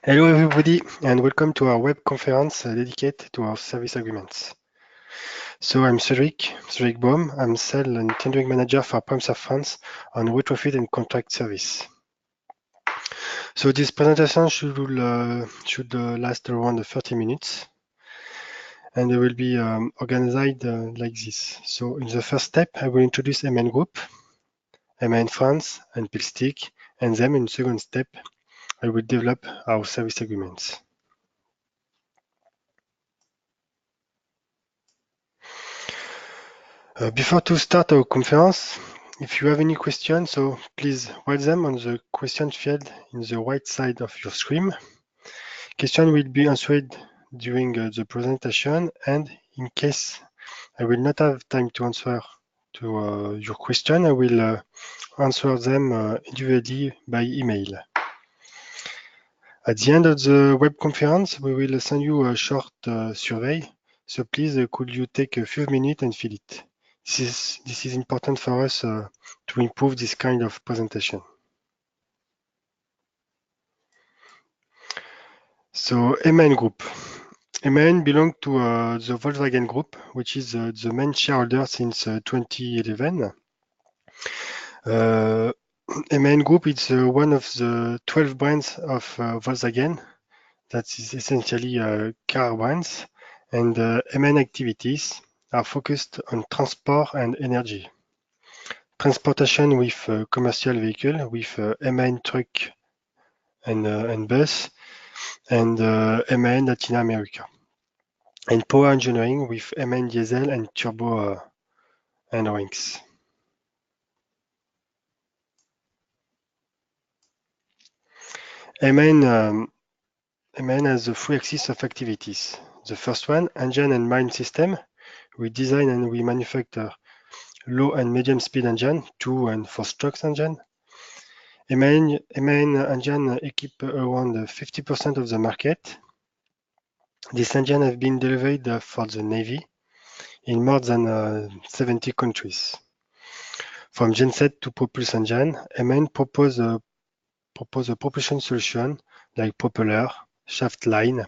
Hello everybody and welcome to our web conference dedicated to our service agreements. So I'm Cedric Baum. I'm Sales and Tendering Manager for PremServe France on retrofit and contract service. So this presentation should last around 30 minutes and it will be organized like this. So in the first step, I will introduce MN Group, MN France and Pilstick, and then in the second step, I will develop our service agreements. Before to start our conference, if you have any questions, so please write them on the question field in the right side of your screen. Question will be answered during the presentation, and in case I will not have time to answer to your question, I will answer them individually by email. At the end of the web conference, we will send you a short survey, so please could you take a few minutes and fill it. This is important for us to improve this kind of presentation. So MAN Group. MAN belongs to the Volkswagen Group, which is the main shareholder since 2011. MAN Group is one of the 12 brands of Volkswagen. That is essentially car brands. And MAN activities are focused on transport and energy. Transportation with commercial vehicle, with MAN truck and bus, and MAN Latin America. And power engineering with MAN diesel and turbo and rings. MAN has the three axes of activities. The first one, engine and mine system. We design and we manufacture low and medium speed engine, 2 and 4 strokes engine. MAN engine equip around 50% of the market. This engine have been delivered for the Navy in more than 70 countries. From genset to propulsion engine, MAN propose a propulsion solution like propeller, shaft line,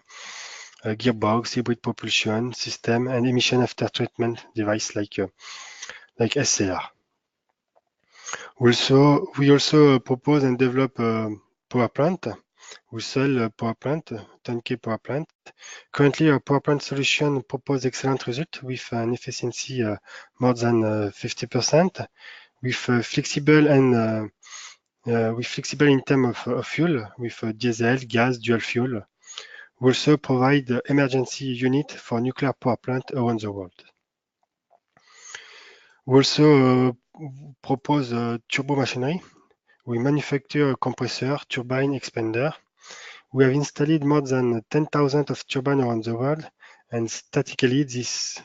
gearbox, hybrid propulsion system, and emission after treatment device like SCR. We also propose and develop a power plant. We sell a power plant, turnkey power plant. Currently, our power plant solution propose excellent result with an efficiency more than 50%, with flexible and flexible in terms of fuel, with diesel, gas, dual fuel. We also provide emergency unit for nuclear power plant around the world. We also propose turbo machinery. We manufacture a compressor, turbine, expander. We have installed more than 10,000 of turbines around the world, and statistically, this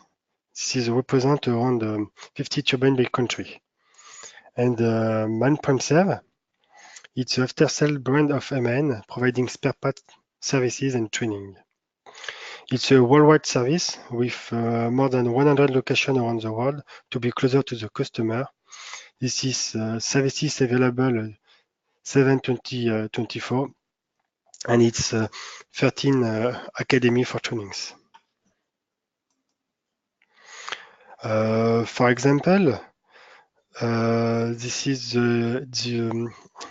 is represent around 50 turbines by country. And MAN PremServe, it's an after-sale brand of MAN, providing spare parts, services, and training. It's a worldwide service with more than 100 locations around the world to be closer to the customer. This is services available 7/20/24, and it's 13 academy for trainings. For example, this is the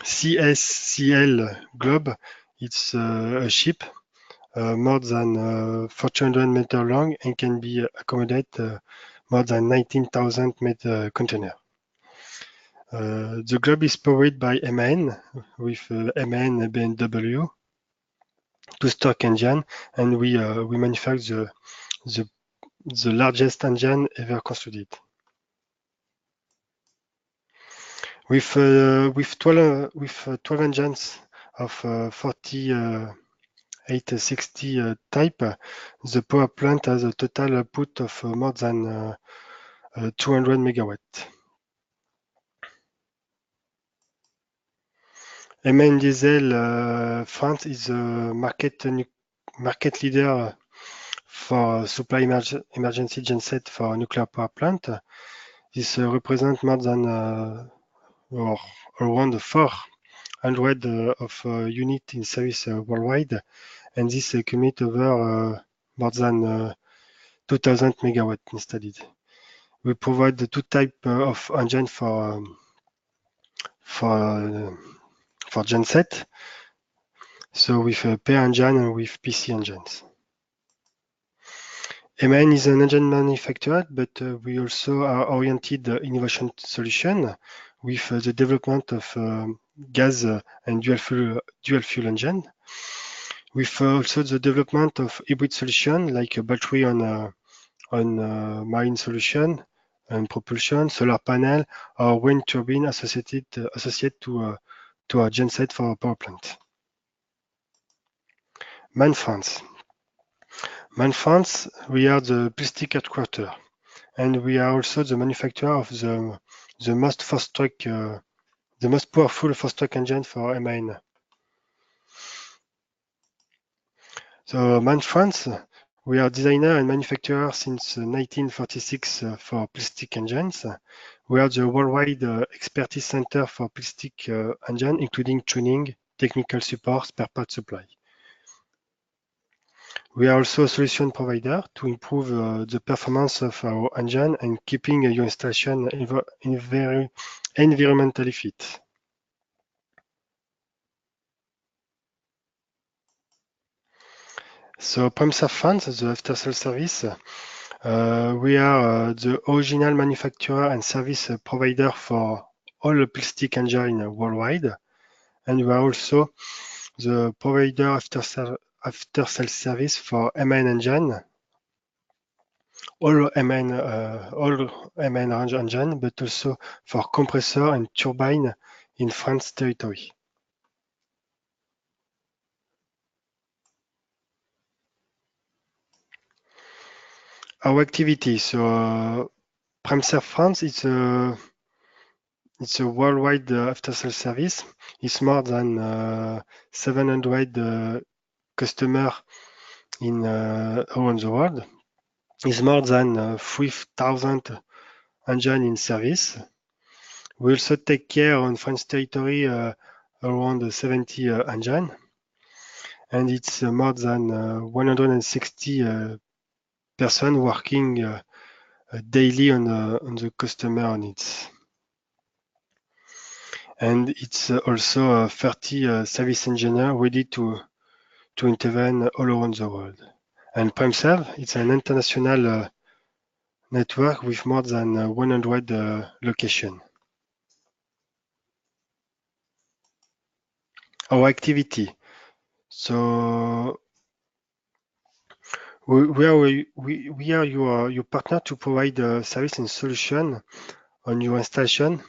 CSCL Globe. It's a ship more than 400 meters long and can be accommodate more than 19,000 meter container. The Globe is powered by MAN with MAN BMW, two-stroke engine, and we manufacture the largest engine ever constructed. With 12 engines of 4860 type, the power plant has a total output of more than 200 megawatt. MAN Diesel France is a market leader for supply emergency genset for nuclear power plant. This represents more than or around 4 100 of units in service worldwide, and this commit over more than 2000 megawatt installed. We provide the two type of engine for for genset, so with a PER engine and with PC engines. MAN is an engine manufacturer, but we also are oriented innovation solution with the development of gas and dual fuel engine. With also the development of hybrid solution like a battery on marine solution and propulsion, solar panel, or wind turbine associated to a genset for a power plant. MAN France. MAN France, we are the plastic headquarter, and we are also the manufacturer of the most the most powerful fast-track engine for MAN. So MAN France, we are designer and manufacturer since 1946 for plastic engines. We are the worldwide expertise center for plastic engine, including tuning, technical support, spare part supply. We are also a solution provider to improve the performance of our engine and keeping your installation environmentally fit. So PremServe France, the after-sales service, we are the original manufacturer and service provider for all plastic engine worldwide, and we are also the provider after-sales service for MAN engine, all MAN range engine, but also for compressor and turbine in France territory. Our activity, so PremServe France, it's a worldwide after-sales service. It's more than 700 customers in around the world. It's more than 3,000 engines in service. We also take care on French territory around 70 engines, and it's more than 160 persons working daily on the customer needs. And it's also 30 service engineers ready to intervene all around the world. And PremServe, it's an international network with more than 100 locations. Our activity. So we are your partner to provide service and solution on your installation.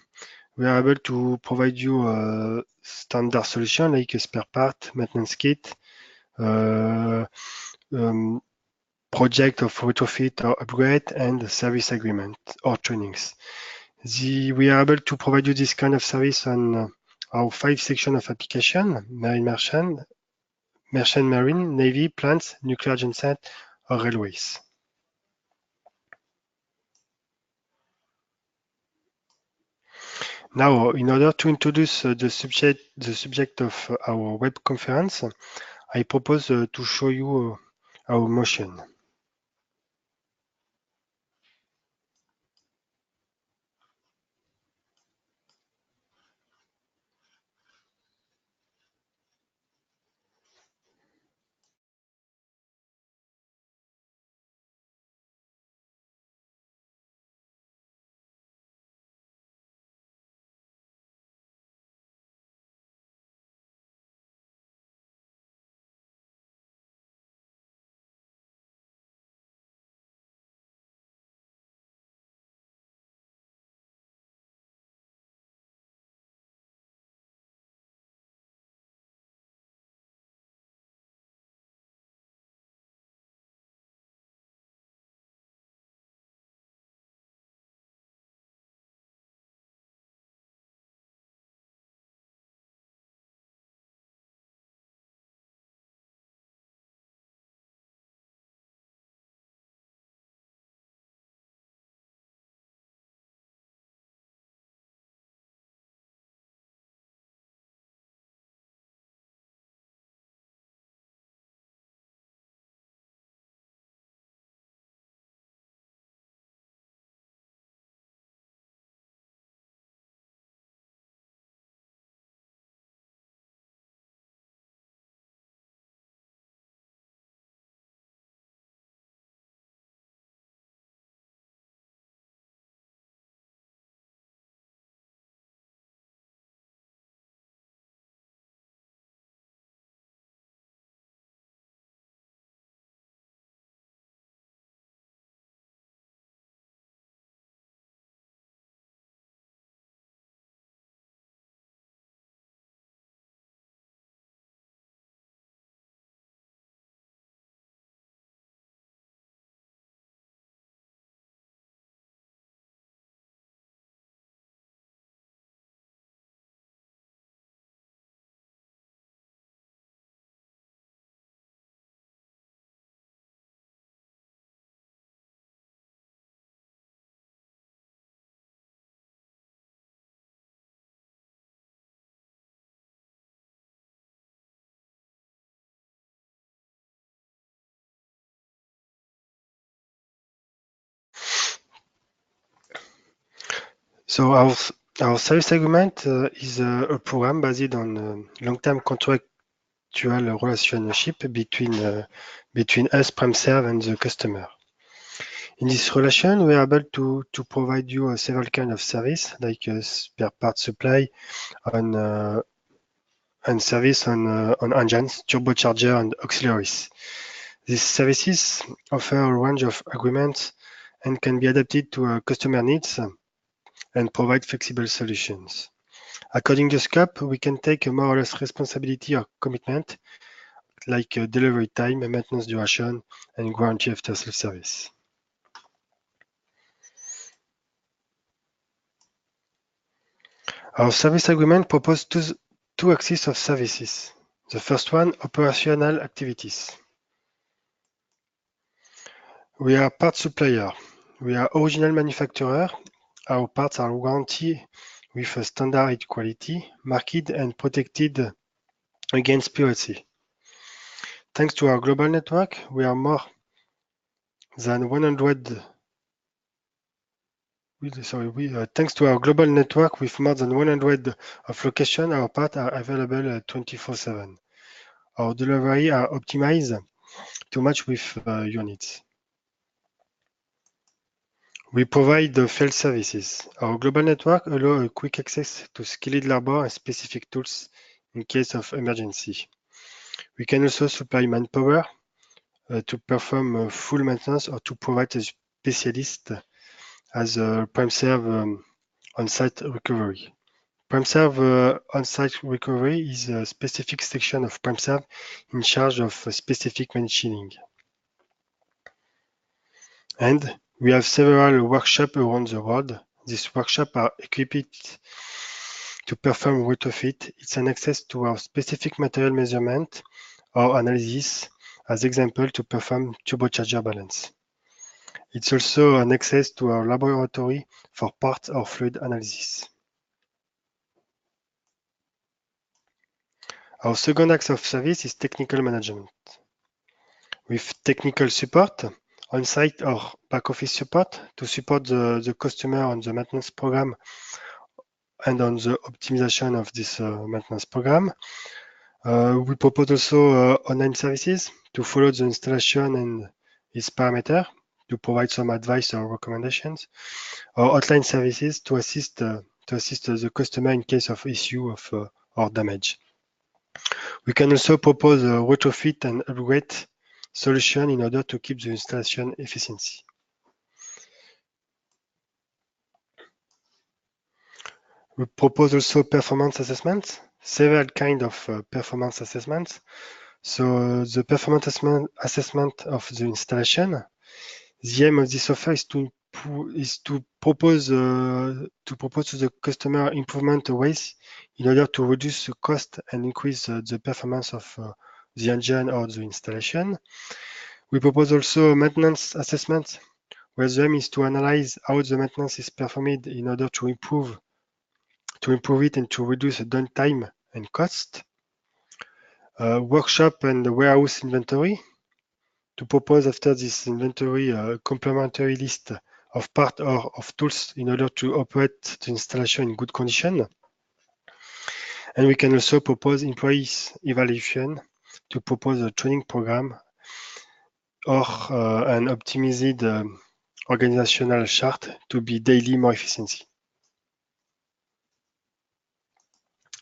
We are able to provide you a standard solution like a spare part, maintenance kit, project of retrofit or upgrade, and service agreement or trainings. We are able to provide you this kind of service on our 5 sections of application: marine merchant, marine, navy, plants, nuclear genset, or railways. Now, in order to introduce the subject of our web conference, I propose to show you our motion. So our service agreement is a program based on long-term contractual relationship between us, PremServe, and the customer. In this relation, we are able to provide you several kind of service, like spare parts supply and service on engines, turbocharger, and auxiliaries. These services offer a range of agreements and can be adapted to customer needs and provide flexible solutions. According to scope, we can take a more or less responsibility or commitment, like delivery time, maintenance duration, and guarantee after sales service. Our service agreement proposes two axes of services. The first one, operational activities. We are part supplier. We are original manufacturer. Our parts are guaranteed with a standard quality, marked and protected against piracy. Thanks to our global network, we are more than 100. Thanks to our global network with more than 100 of locations, our parts are available 24/7. Our delivery are optimized to match with your needs. We provide the field services. Our global network allows quick access to skilled labor and specific tools in case of emergency. We can also supply manpower to perform full maintenance or to provide a specialist as a PremServe on-site recovery. PremServe on-site recovery is a specific section of PremServe in charge of specific machining. And we have several workshops around the world. These workshops are equipped to perform retrofit. It's an access to our specific material measurement or analysis, as example to perform turbocharger balance. It's also an access to our laboratory for part or fluid analysis. Our second axe of service is technical management. With technical support, on-site or back-office support to support the customer on the maintenance program and on the optimization of this maintenance program. We propose also online services to follow the installation and its parameter, to provide some advice or recommendations, or hotline services to assist the customer in case of issue or damage. We can also propose a retrofit and upgrade solution in order to keep the installation efficiency. We propose also performance assessments, several kinds of performance assessments. So the performance assessment of the installation. The aim of this offer is to propose to the customer improvement ways in order to reduce the cost and increase the performance of the engine or the installation. We propose also maintenance assessments, where the aim is to analyze how the maintenance is performed in order to improve it and to reduce the downtime and cost. Workshop and warehouse inventory, to propose after this inventory a complementary list of parts or of tools in order to operate the installation in good condition. And we can also propose employees evaluation to propose a training program or an optimized organizational chart to be daily more efficiency.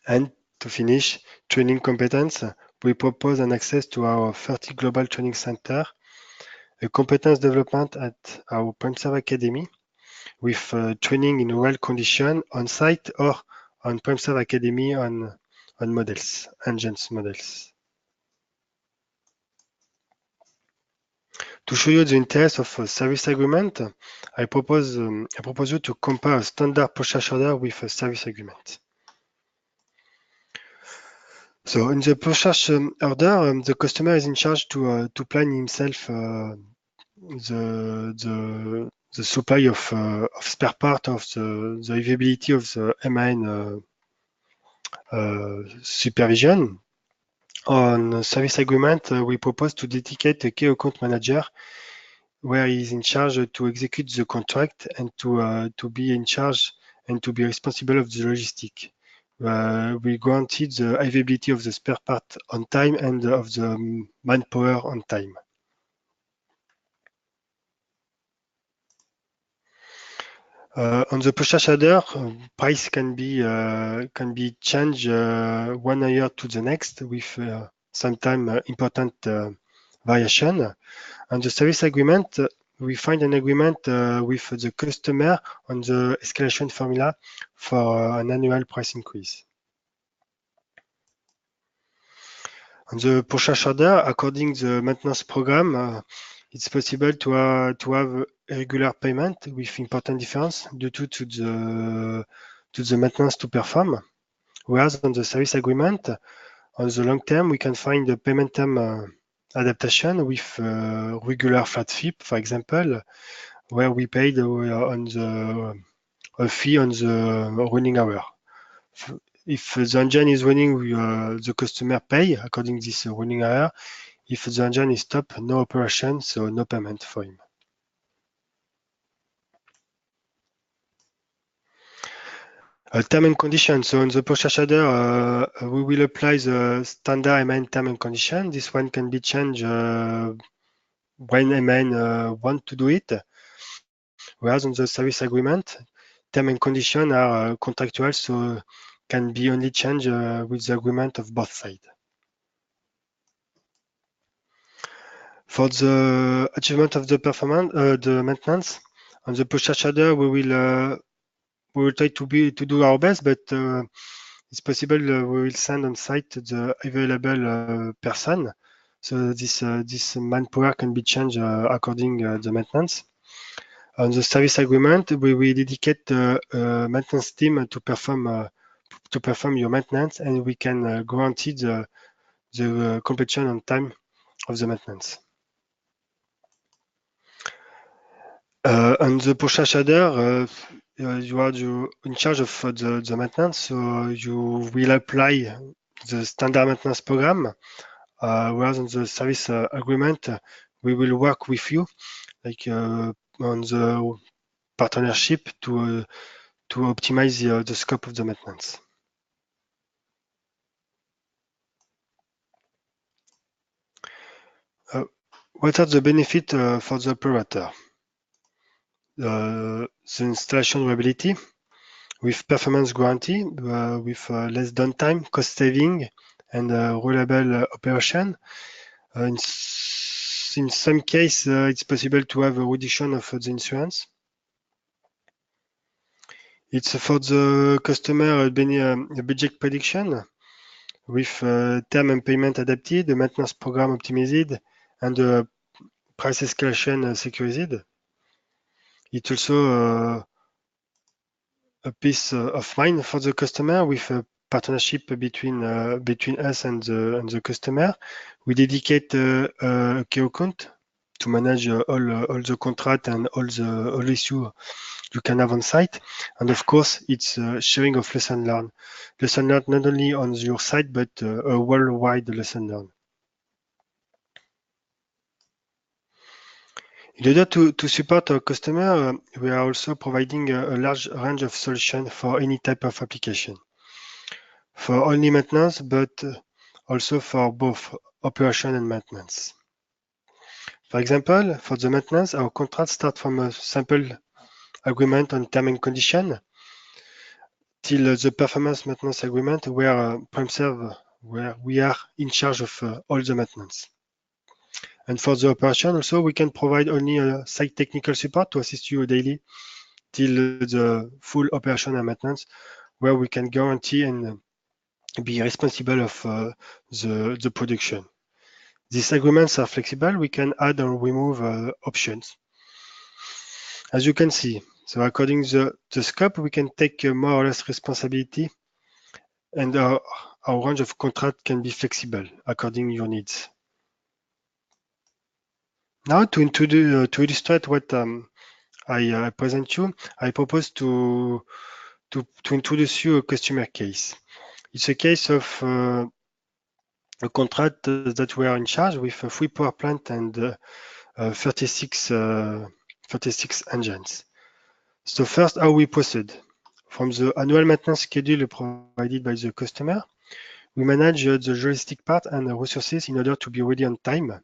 And to finish, training competence, we propose an access to our 30 global training center, a competence development at our PremServe Academy with training in real condition on site or on PremServe Academy on models, engines models. To show you the interest of a service agreement, I propose you to compare a standard purchase order with a service agreement. So in the purchase order, the customer is in charge to plan himself the supply of spare part, of the availability of the MAN supervision. On service agreement, we propose to dedicate a key account manager where he is in charge to execute the contract and to be in charge and to be responsible of the logistic. We guaranteed the availability of the spare part on time and of the manpower on time. On the Posha shader, price can be changed one year to the next with sometimes important variation. On the service agreement, we find an agreement with the customer on the escalation formula for an annual price increase. On the purchase order, according to the maintenance program, it's possible to have regular payment with important difference due to the maintenance to perform. Whereas on the service agreement, on the long term, we can find the payment term adaptation with regular flat fee, for example, where we paid on a fee on the running hour. If the engine is running, the customer pay according to this running hour. If the engine is stopped, no operation, so no payment for him. Term and condition. So on the Posha shader, we will apply the standard MAN term and condition. This one can be changed when MAN want to do it. Whereas on the service agreement, term and condition are contractual, so can be only changed with the agreement of both sides. For the achievement of the performance, the maintenance on the Posha shader, we will try to do our best, but it's possible we will send on site the available person. So this manpower can be changed according the maintenance. On the service agreement, we will dedicate a maintenance team to perform your maintenance, and we can guarantee the completion on time of the maintenance. On the Posha shader, you are in charge of the maintenance, so you will apply the standard maintenance program. Whereas on the service agreement, we will work with you, like on the partnership to optimize the scope of the maintenance. What are the benefits for the operator? The installation reliability with performance guarantee, with less downtime, cost saving, and reliable operation. In some case, it's possible to have a reduction of the insurance. It's for the customer a budget prediction with term and payment adapted, the maintenance program optimized, and the price escalation secured. It's also a peace of mind for the customer with a partnership between us and the customer. We dedicate a key account to manage all the contract and all issue you can have on site. And of course, it's sharing of lesson learned. Lesson learned not only on your site, but a worldwide lesson learned. In order to support our customer, we are also providing a large range of solutions for any type of application. For only maintenance, but also for both operation and maintenance. For example, for the maintenance, our contracts start from a simple agreement on term and condition till the performance maintenance agreement where we are in charge of all the maintenance. And for the operation also, we can provide only a site technical support to assist you daily till the full operation and maintenance, where we can guarantee and be responsible of the production. These agreements are flexible. We can add or remove options. As you can see, so according to the scope, we can take more or less responsibility, and our range of contract can be flexible according to your needs. Now to illustrate what I present you, I propose to introduce you a customer case. It's a case of a contract that we are in charge with a 3 power plant and 36 engines. So first, how we proceed. From the annual maintenance schedule provided by the customer, we manage the logistic part and the resources in order to be ready on time.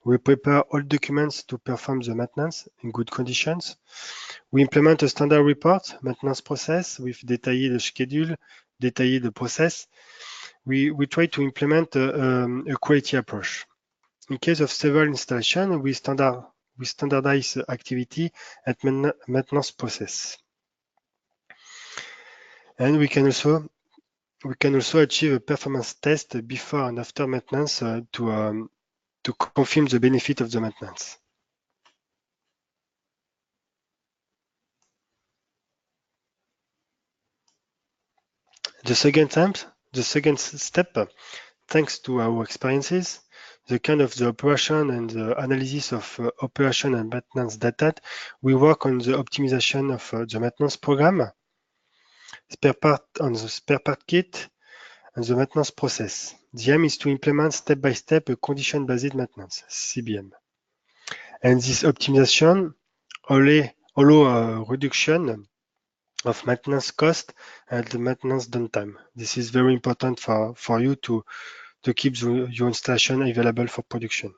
We prepare all documents to perform the maintenance in good conditions. We implement a standard report, maintenance process with detailed schedule, detailed process. We try to implement a quality approach. In case of several installations, we standardize activity and maintenance process. And we can also achieve a performance test before and after maintenance to confirm the benefit of the maintenance. The second step, thanks to our experiences, the kind of the operation and the analysis of operation and maintenance data, we work on the optimization of the maintenance program, on the spare part kit, and the maintenance process. The aim is to implement step by step a condition-based maintenance, CBM. And this optimization allow a reduction of maintenance cost and the maintenance downtime. This is very important for you to keep your installation available for production.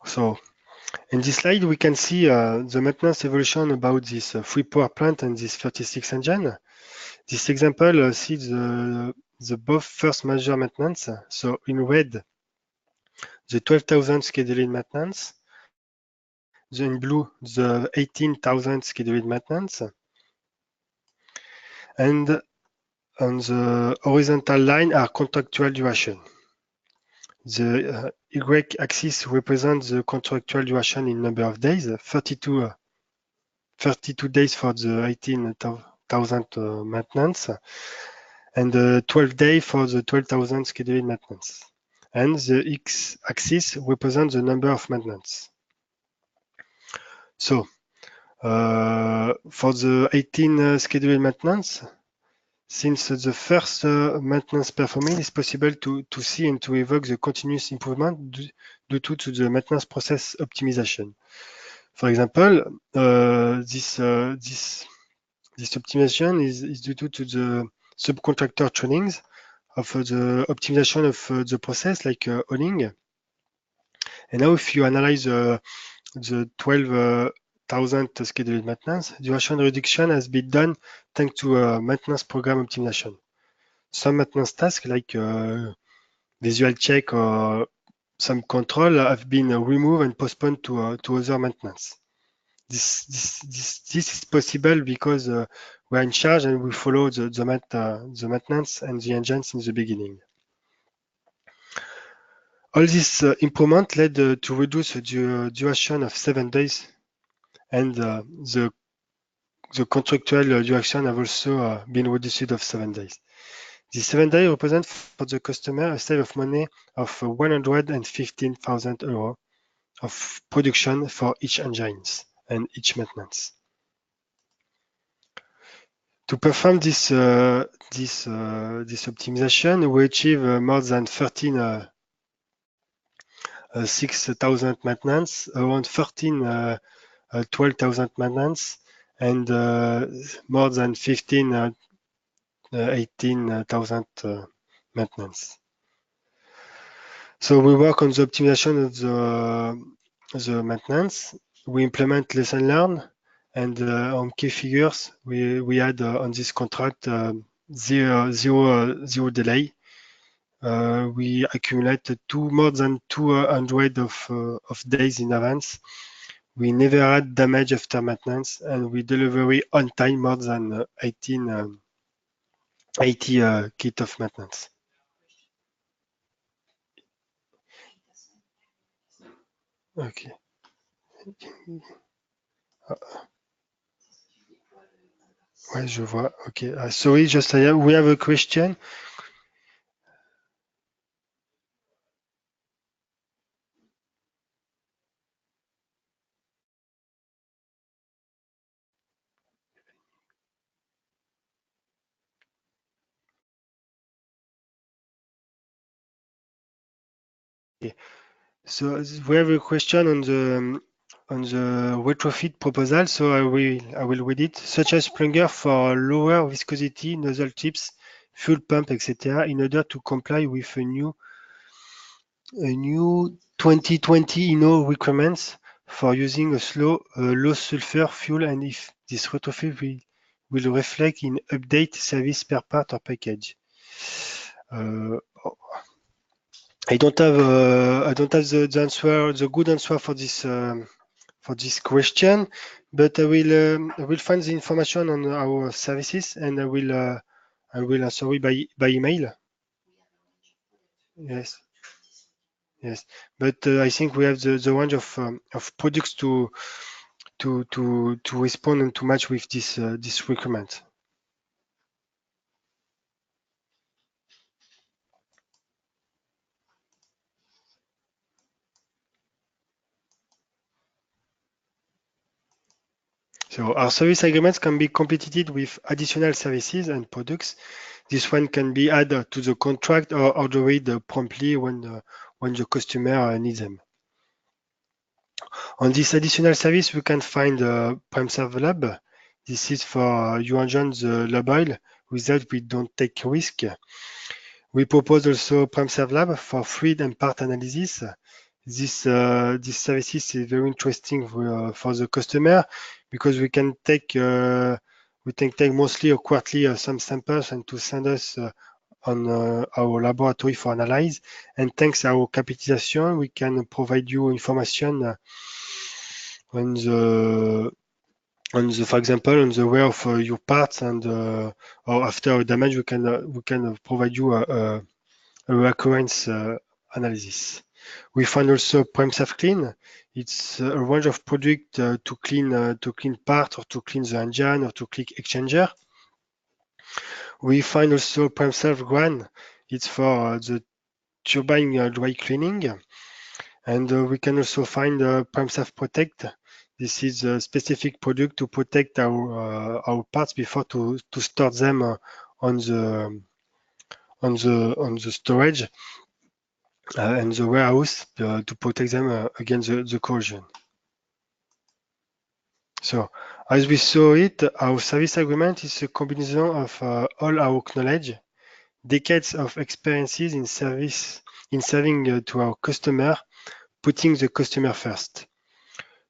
So in this slide, we can see the maintenance evolution about this 3 power plant and this 36 engine. This example sees the both first major maintenance. So in red, the 12,000 scheduled maintenance. In blue, the 18,000 scheduled maintenance. And on the horizontal line are contractual duration. The y-axis represents the contractual duration in number of days, 32 days for the 18,000 maintenance, and 12 days for the 12,000 scheduled maintenance. And the x-axis represents the number of maintenance. So for the 18 scheduled maintenance, since the first maintenance performing, it's possible to see and to evoke the continuous improvement due to the maintenance process optimization. For example, this optimization is due to the subcontractor trainings of the optimization of the process like owning. And now if you analyze the 12,000 scheduled maintenance, duration reduction has been done thanks to maintenance program optimization. Some maintenance tasks like visual check or some control have been removed and postponed to other maintenance. This is possible because we are in charge and we follow the maintenance and the engines in the beginning. All this improvement led to reduce the duration of 7 days, and the contractual duration have also been reduced of 7 days. The 7 days represent for the customer a save of money of 115,000 euros of production for each engines and each maintenance. To perform this optimization, we achieve more than 6,000 maintenance, around 12,000 maintenance, and more than 18,000 maintenance. So we work on the optimization of the maintenance. We implement lesson learned, and on key figures, we had on this contract zero delay. We accumulated more than 200 of days in advance. We never had damage after maintenance, and we delivery on time more than 80 kit of maintenance. Okay. Ouais, je vois. Okay. Sorry, just we have a question. Okay. So we have a question on on the retrofit proposal, so I will read it, such as plunger for lower viscosity, nozzle tips, fuel pump, etc., in order to comply with a new 2020 INO requirements for using a low sulfur fuel, and if this retrofit will reflect in update service spare part or package. I don't have the answer, the good answer for this question, but I will find the information on our services, and I will answer it by email. Yes, yes, but I think we have the range of products to respond and to match with this requirement. So our service agreements can be completed with additional services and products. This one can be added to the contract or ordered promptly when the customer needs them. On this additional service, we can find PrimeServe Lab. This is for you enjoy the lab oil. Without we don't take risk. We propose also PrimeServe Lab for fluid and part analysis. This services is very interesting for the customer because we can take mostly or quarterly some samples and to send us on our laboratory for analyze. And thanks to our capitalization, we can provide you information on the for example, on the wear of your parts, and or after a damage, we can provide you a recurrence analysis. We find also PrimeServe Clean. It's a range of products to clean part or to clean the engine or to clean exchanger. We find also PrimeServe Gran. It's for the turbine dry cleaning. And we can also find PrimeServe Protect. This is a specific product to protect our parts before to store them on the storage and the warehouse to protect them against the corrosion. So, as we saw it, our service agreement is a combination of all our knowledge, decades of experiences in serving to our customer, putting the customer first.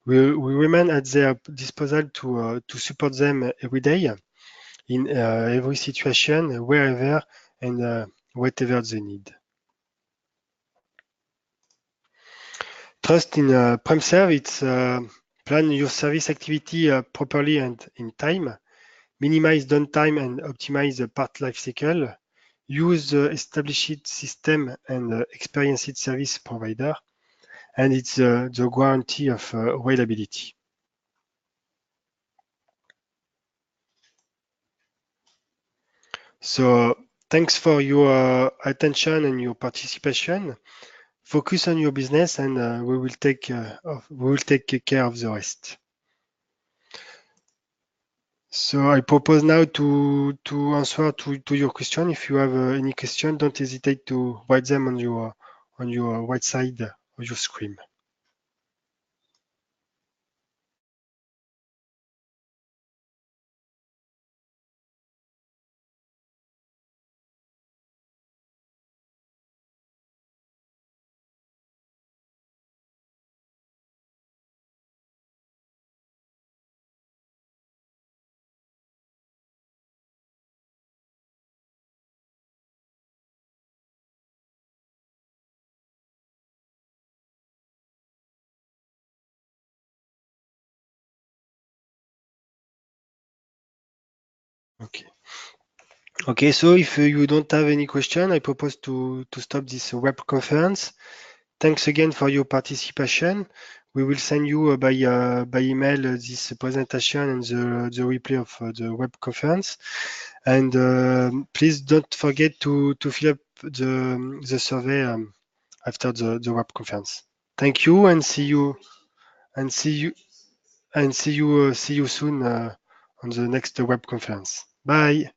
We remain at their disposal to support them every day in every situation, wherever and whatever they need. Trust in PrimeServe. It's plan your service activity properly and in time. Minimize downtime and optimize the part life cycle. Use the established system and experienced service provider. And it's the guarantee of reliability. So thanks for your attention and your participation. Focus on your business, and we will take care of the rest. So I propose now to answer to your question. If you have any question, don't hesitate to write them on your right side of your screen. Okay. Okay, so if you don't have any question, I propose to stop this web conference. Thanks again for your participation. We will send you by email this presentation and the replay of the web conference. And please don't forget to fill up the survey after the web conference. Thank you, and see you soon on the next web conference. Bye.